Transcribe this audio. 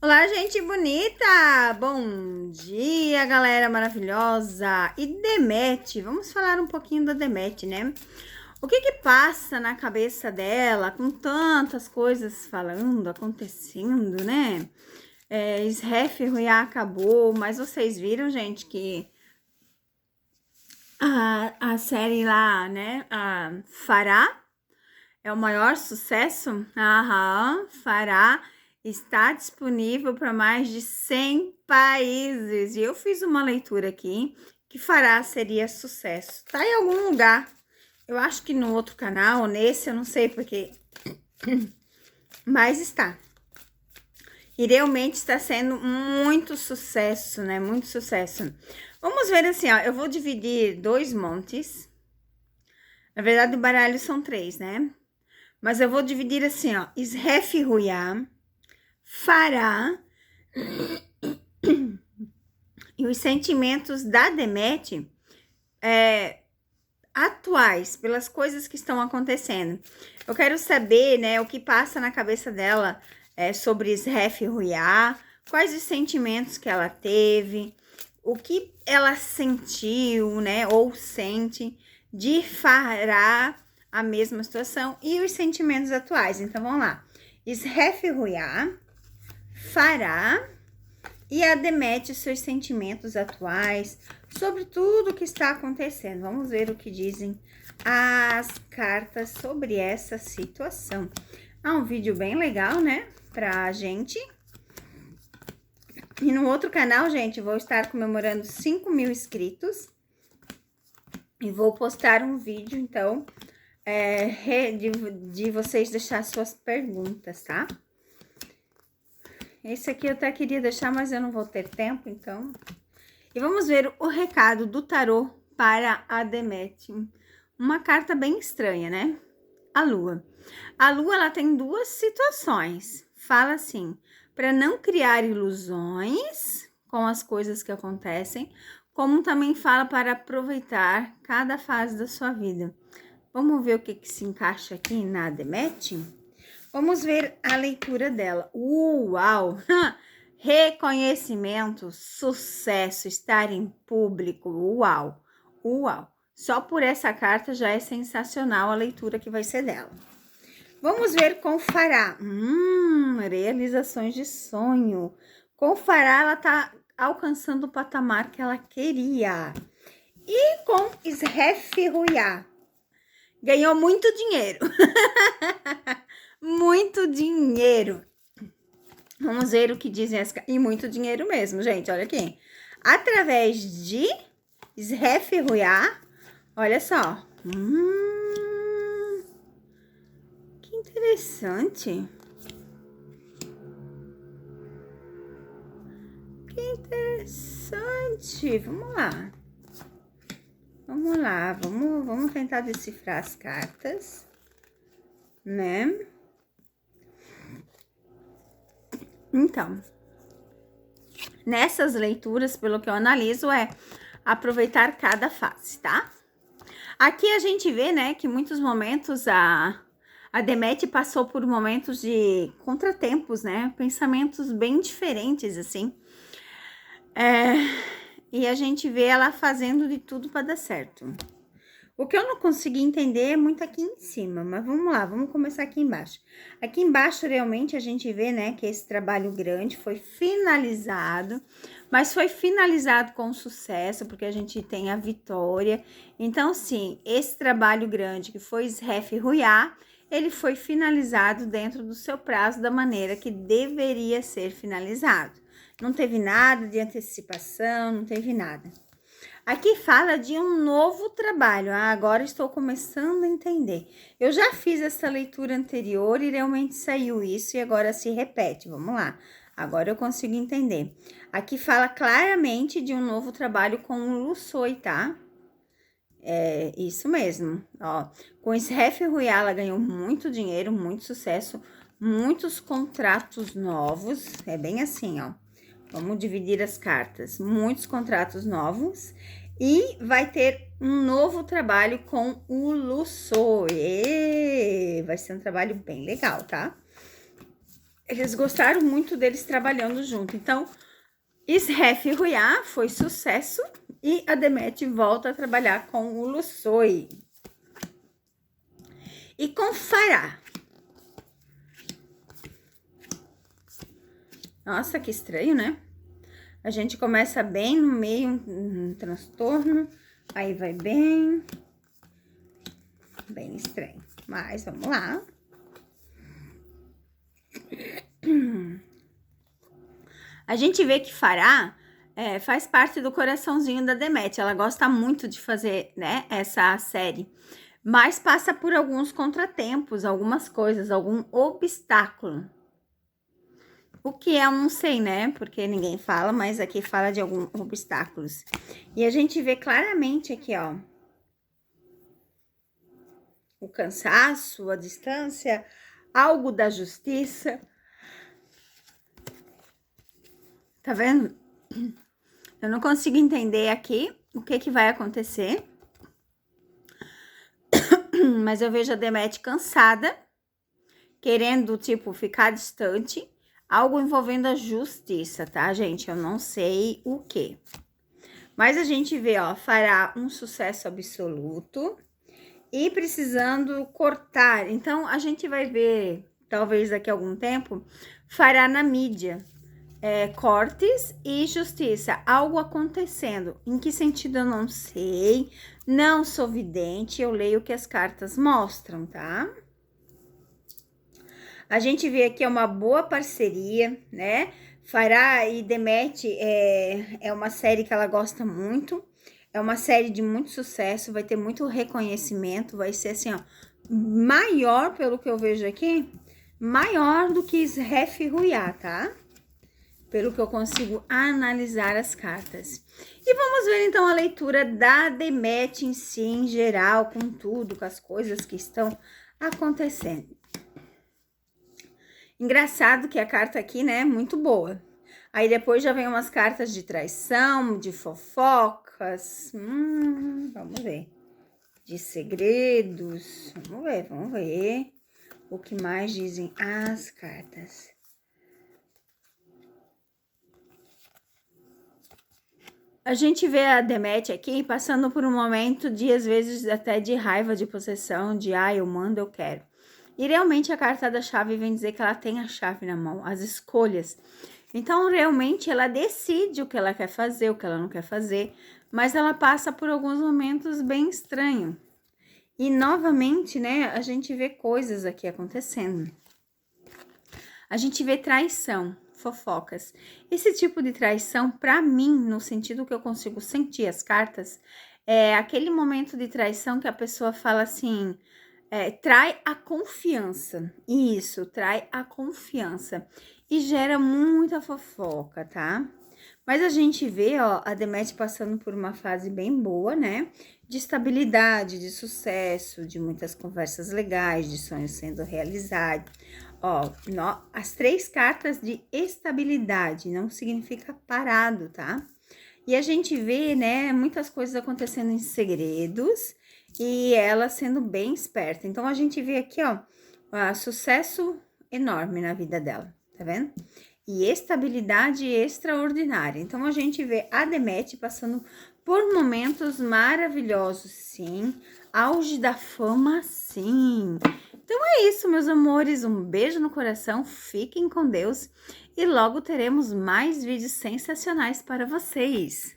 Olá, gente bonita! Bom dia, galera maravilhosa! E Demet, vamos falar um pouquinho da Demet, né? O que que passa na cabeça dela com tantas coisas falando, acontecendo, né? Sref Ruiá acabou, mas vocês viram, gente, que a série lá, né? A Fará é o maior sucesso? Aham, Fará está disponível para mais de 100 países. E eu fiz uma leitura aqui que Fará seria sucesso. Tá em algum lugar. Eu acho que no outro canal, ou nesse, eu não sei porque. Mas está. E realmente está sendo muito sucesso, né? Muito sucesso. Vamos ver assim, ó. Eu vou dividir dois montes. Na verdade, o baralho são três, né? Mas eu vou dividir assim, ó. Sref Ruiá, Fará e os sentimentos da Demet atuais, pelas coisas que estão acontecendo. Eu quero saber, né, o que passa na cabeça dela sobre Sref Ruiá, quais os sentimentos que ela teve, o que ela sentiu, né, ou sente de Fará, a mesma situação, e os sentimentos atuais. Então, vamos lá. Sref Ruiá, Fará e a Demet, seus sentimentos atuais sobre tudo o que está acontecendo. Vamos ver o que dizem as cartas sobre essa situação. Um vídeo bem legal, né, pra gente. E no outro canal, gente, vou estar comemorando 5.000 inscritos. E vou postar um vídeo, então, de vocês deixar suas perguntas, tá? Esse aqui eu até queria deixar, mas eu não vou ter tempo, então. E vamos ver o recado do tarô para a Demet. Uma carta bem estranha, né? A Lua. A Lua, ela tem duas situações. Fala assim, para não criar ilusões com as coisas que acontecem, como também fala para aproveitar cada fase da sua vida. Vamos ver o que se encaixa aqui na Demet? Vamos ver a leitura dela. Uau! Reconhecimento, sucesso, estar em público. Uau! Uau! Só por essa carta já é sensacional a leitura que vai ser dela. Vamos ver com Fará. Realizações de sonho. Com Fará, ela tá alcançando o patamar que ela queria. E com Sref Ruiá, ganhou muito dinheiro. Muito dinheiro. Vamos ver o que dizem as... E muito dinheiro mesmo, gente. Olha aqui. Através de Sref Ruiá. Olha só. Que interessante. Que interessante. Vamos lá. Vamos lá. Vamos tentar decifrar as cartas, né? Então, nessas leituras, pelo que eu analiso, é aproveitar cada fase, tá? Aqui a gente vê, né, que em muitos momentos a Demet passou por momentos de contratempos, né? Pensamentos bem diferentes, assim. E a gente vê ela fazendo de tudo para dar certo. O que eu não consegui entender é muito aqui em cima, mas vamos lá, vamos começar aqui embaixo. Aqui embaixo, realmente, a gente vê, né, que esse trabalho grande foi finalizado, mas foi finalizado com sucesso, porque a gente tem a vitória. Então, sim, esse trabalho grande que foi Sref Ruiá, ele foi finalizado dentro do seu prazo, da maneira que deveria ser finalizado. Não teve nada de antecipação, não teve nada. Aqui fala de um novo trabalho. Agora estou começando a entender. Eu já fiz essa leitura anterior e realmente saiu isso e agora se repete. Vamos lá. Agora eu consigo entender. Aqui fala claramente de um novo trabalho com o Lussoi, tá? É isso mesmo. Ó, com Sref Ruiá, ela ganhou muito dinheiro, muito sucesso, muitos contratos novos. É bem assim, ó. Vamos dividir as cartas. Muitos contratos novos. E vai ter um novo trabalho com o Lussoi. Vai ser um trabalho bem legal, tá? eles gostaram muito deles trabalhando junto. Então, Sref e Ruiá foi sucesso e a Demet volta a trabalhar com o Lussoi. E com Fará. Nossa, que estranho, né? A gente começa bem no meio, um transtorno, aí vai bem estranho. Mas vamos lá. A gente vê que Fará faz parte do coraçãozinho da Demet. Ela gosta muito de fazer, né, essa série. Mas passa por alguns contratempos, algumas coisas, algum obstáculo. O que eu não sei, né? Porque ninguém fala, mas aqui fala de alguns obstáculos. E a gente vê claramente aqui, ó. O cansaço, a distância, algo da justiça. Tá vendo? Eu não consigo entender aqui o que vai acontecer. Mas eu vejo a Demet cansada, querendo, tipo, ficar distante. Algo envolvendo a justiça, tá, gente? Eu não sei o que. Mas a gente vê, ó, Fará um sucesso absoluto e precisando cortar. Então, a gente vai ver, talvez daqui a algum tempo, Fará na mídia. Cortes e justiça, algo acontecendo. Em que sentido eu não sei, não sou vidente, eu leio o que as cartas mostram, tá? A gente vê aqui uma boa parceria, né? Fará e Demet é uma série que ela gosta muito, é uma série de muito sucesso, vai ter muito reconhecimento, vai ser assim, ó, maior, pelo que eu vejo aqui, maior do que Sref e Ruiá, tá? Pelo que eu consigo analisar as cartas. E vamos ver então a leitura da Demet em si, em geral, com tudo, com as coisas que estão acontecendo. Engraçado que a carta aqui, né, muito boa. Aí depois já vem umas cartas de traição, de fofocas. Vamos ver. De segredos. Vamos ver. O que mais dizem as cartas. A gente vê a Demet aqui passando por um momento de, às vezes, até de raiva, de possessão, de eu mando, eu quero. E realmente a carta da chave vem dizer que ela tem a chave na mão, as escolhas. Então, realmente, ela decide o que ela quer fazer, o que ela não quer fazer, mas ela passa por alguns momentos bem estranhos. E, novamente, né, a gente vê coisas aqui acontecendo. A gente vê traição, fofocas. Esse tipo de traição, para mim, no sentido que eu consigo sentir as cartas, é aquele momento de traição que a pessoa fala assim, trai a confiança. Isso, trai a confiança. E gera muita fofoca, tá? Mas a gente vê, ó, a Demet passando por uma fase bem boa, né? De estabilidade, de sucesso, de muitas conversas legais, de sonhos sendo realizados. Ó, as 3 cartas de estabilidade, não significa parado, tá? E a gente vê, né, muitas coisas acontecendo em segredos e ela sendo bem esperta. Então, a gente vê aqui, ó, sucesso enorme na vida dela, tá vendo? E estabilidade extraordinária. Então, a gente vê a Demet passando por momentos maravilhosos, sim. Auge da fama, sim. Então, é isso, meus amores. Um beijo no coração. Fiquem com Deus. E logo teremos mais vídeos sensacionais para vocês.